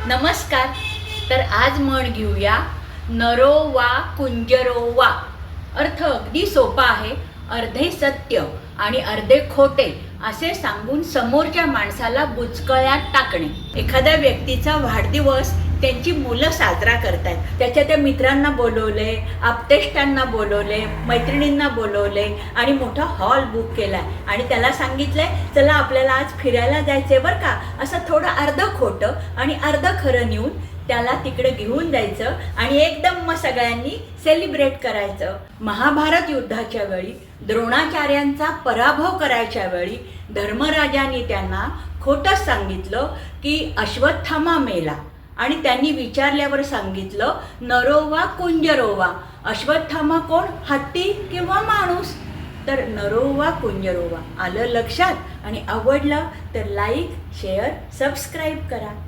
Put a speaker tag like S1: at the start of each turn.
S1: नमस्कार. तर आज म्हण घेऊया नरो वा कुंजरो वा. अर्थ अगदी सोपा आहे. अर्धे सत्य आणि अर्धे खोटे असे सांगून समोरच्या माणसाला बुचकळ्यात टाकणे. एखाद्या व्यक्तीचा वाढदिवस त्यांची मुलं साजरा करतायत. त्याच्या त्या मित्रांना बोलवले, आप्तेष्टांना बोलवले, मैत्रिणींना बोलवले आणि मोठा हॉल बुक केलाय आणि त्याला सांगितलंय चला आपल्याला आज फिरायला जायचंय बरं का. असं थोडं अर्ध खोटं आणि अर्ध खरं नेऊन त्याला तिकडे घेऊन जायचं आणि एकदम मग सगळ्यांनी सेलिब्रेट करायचं. महाभारत युद्धाच्या वेळी द्रोणाचार्यांचा पराभव करायच्या वेळी धर्मराजांनी त्यांना खोटं सांगितलं की अश्वत्थामा मेला आणि त्यांनी विचारल्यावर सांगितलं नरोवा कुंजरोवा. अश्वत्थामा कोण, हत्ती किंवा माणूस? तर नरोवा कुंजरोवा आलं लक्षात. आणि आवडलं तर लाईक, शेअर, सबस्क्राईब करा.